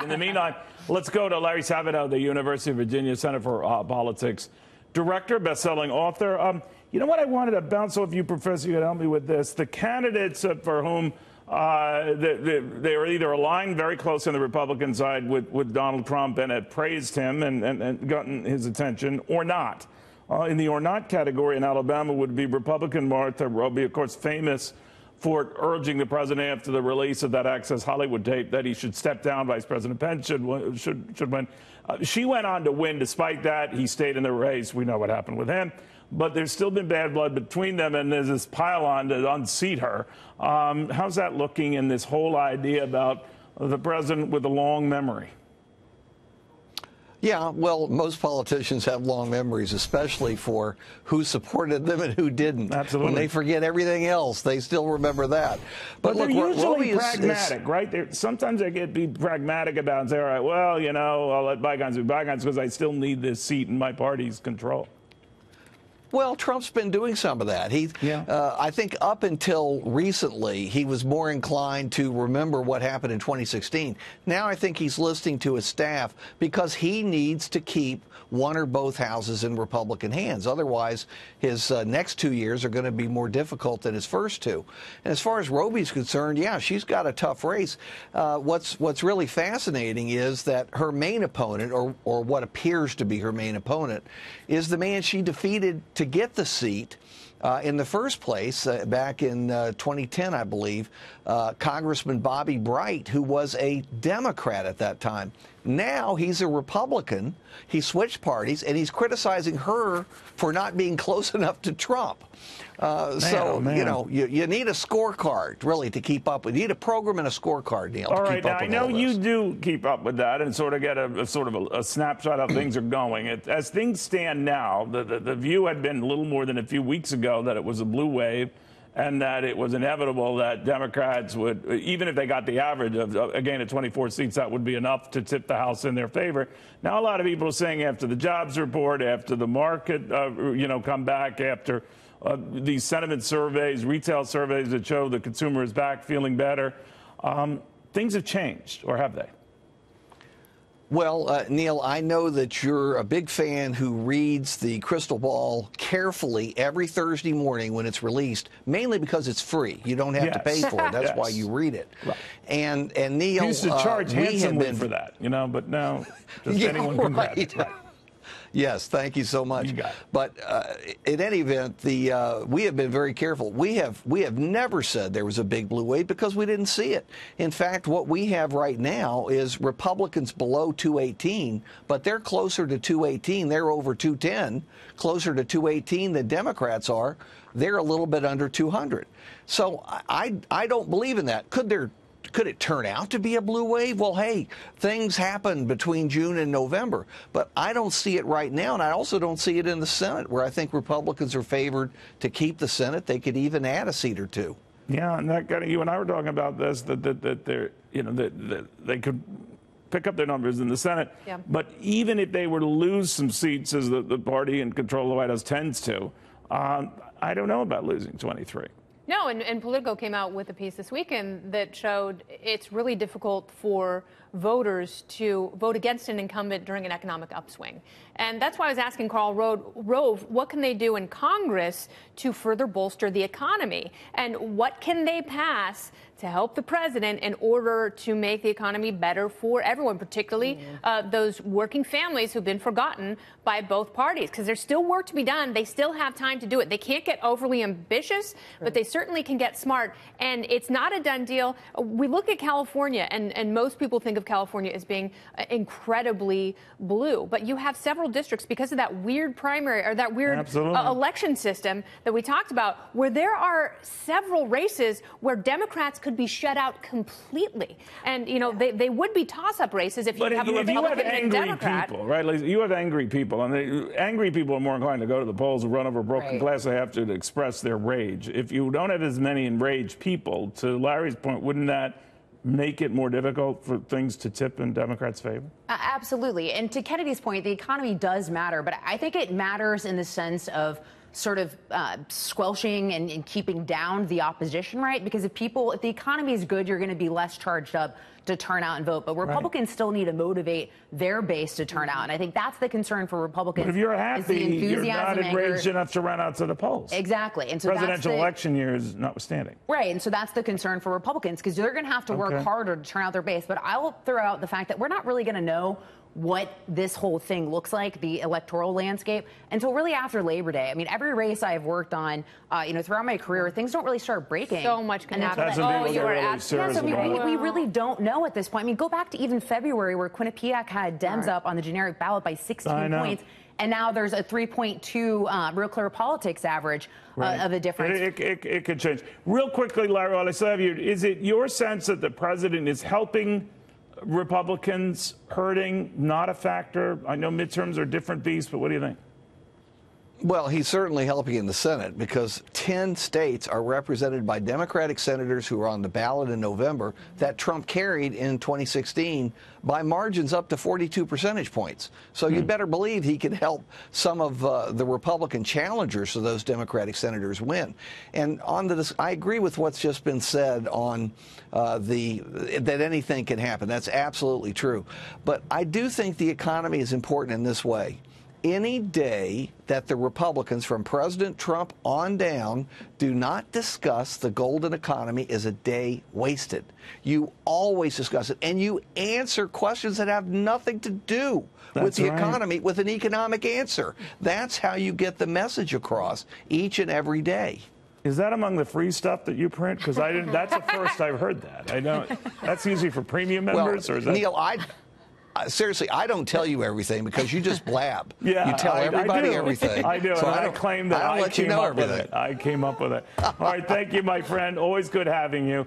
In the meantime, let's go to Larry Sabato, the University of Virginia Center for Politics Director, best-selling author. You know what I wanted to bounce off you, Professor? You could help me with this. The candidates for whom they were either aligned very close on the Republican side with Donald Trump and had praised him and gotten his attention, or not. In the or not category in Alabama would be Republican Martha Roby, of course, famous for urging the president after the release of that Access Hollywood tape that he should step down. Vice President Pence should win. She went on to win. Despite that, he stayed in the race. We know what happened with him. But there's still been bad blood between them, and there's this pile-on to unseat her. How's that looking in this whole idea about the president with a long memory? Yeah, well, most politicians have long memories, especially for who supported them and who didn't. Absolutely. When they forget everything else, they still remember that. But look, they're usually pragmatic, right? Sometimes they get be pragmatic about it and say, all right, well, you know, I'll let bygones be bygones because I still need this seat in my party's control. Well, Trump's been doing some of that. I think up until recently, he was more inclined to remember what happened in 2016. Now I think he's listening to his staff because he needs to keep one or both houses in Republican hands. Otherwise, his next 2 years are going to be more difficult than his first two. And as far as Roby's concerned, yeah, she's got a tough race. What's really fascinating is that her main opponent, or what appears to be her main opponent, is the man she defeated to get the seat in the first place back in 2010, I believe, Congressman Bobby Bright, who was a Democrat at that time. Now he's a Republican. He switched parties, and he's criticizing her for not being close enough to Trump. You know, you need a scorecard, really, to keep up with. You need a program and a scorecard, Neil, all to right, keep up with now, I all know this. you do keep up with that and sort of get a snapshot of how things are going. As things stand now, the view had been a little more than a few weeks ago that it was a blue wave and that it was inevitable that Democrats would, even if they got the average of, again, at 24 seats, that would be enough to tip the House in their favor. Now, a lot of people are saying after the jobs report, after the market, come back, after these sentiment surveys, retail surveys that show the consumer is back feeling better, things have changed, or have they? Well, Neil, I know that you're a big fan who reads the crystal ball carefully every Thursday morning when it's released, mainly because it's free. You don't have to pay for it. That's why you read it. Right. And Neil, you used to charge handsomely for that, but now just anyone can grab it. Right. Yes, thank you so much. You got it. But in any event, we have been very careful. We have never said there was a big blue wave because we didn't see it. In fact, what we have right now is Republicans below 218, but they're closer to 218. They're over 210, closer to 218 than Democrats are. They're a little bit under 200. So I don't believe in that. Could it turn out to be a blue wave? Well, hey, things happen between June and November, but I don't see it right now, and I also don't see it in the Senate, where I think Republicans are favored to keep the Senate. They could even add a seat or two. Yeah, and you and I were talking about this, that they're, that they could pick up their numbers in the Senate. Yeah. But even if they were to lose some seats, as the party in control of the White House tends to, I don't know about losing 23. No, and Politico came out with a piece this weekend that showed it's really difficult for voters to vote against an incumbent during an economic upswing. And that's why I was asking Karl Rove, what can they do in Congress to further bolster the economy? And what can they pass to help the president in order to make the economy better for everyone, particularly those working families who've been forgotten by both parties? Because there's still work to be done. They still have time to do it. They can't get overly ambitious, but they certainly can get smart. And it's not a done deal. We look at California, and most people think of California as being incredibly blue. But you have several districts, because of that weird primary, or that weird election system that we talked about, where there are several races where Democrats could be shut out completely. And, they would be toss-up races if you have a Republican and a Democrat. People, right? You have angry people, and angry people are more inclined to go to the polls and run over broken glass. They have to express their rage. If you don't have as many enraged people, to Larry's point, wouldn't that make it more difficult for things to tip in Democrats' favor? Absolutely. And to Kennedy's point, the economy does matter, but I think it matters in the sense of sort of squelching and keeping down the opposition, right? Because if the economy is good, you're going to be less charged up to turn out and vote. But Republicans still need to motivate their base to turn out. And I think that's the concern for Republicans. But if you're happy, you're not enraged enough to run out to the polls. Exactly. And so presidential election years notwithstanding. Right. And so that's the concern for Republicans, because they're going to have to work harder to turn out their base. But I will throw out the fact that we're not really going to know what this whole thing looks like, the electoral landscape, until really after Labor Day. I mean, every race I've worked on, throughout my career, things don't really start breaking. So much can happen. You were absolutely we really don't know at this point. I mean, go back to even February, where Quinnipiac had Dems up on the generic ballot by 16 points. And now there's a 3.2 Real Clear Politics average of a difference. It could change. Real quickly, Larry, while I still have you, is it your sense that the president is helping Republicans, hurting, not a factor? I know midterms are different beasts, but what do you think? Well, he's certainly helping in the Senate, because 10 states are represented by Democratic senators who are on the ballot in November that Trump carried in 2016 by margins up to 42 percentage points. So you'd better believe he can help some of the Republican challengers so those Democratic senators win. And on this, I agree with what's just been said on that anything can happen. That's absolutely true. But I do think the economy is important in this way. Any day that the Republicans, from President Trump on down, do not discuss the golden economy is a day wasted. You always discuss it, and you answer questions that have nothing to do with the economy with an economic answer. That's how you get the message across each and every day. Is that among the free stuff that you print? Because I didn't. That's the first I've heard that. I don't. That's usually for premium members, or is that? Neil, seriously, I don't tell you everything because you just blab. Yeah, you tell everybody I do. everything. I do, so and I claim that I let you know everything. I came up with it. All right, thank you, my friend. Always good having you.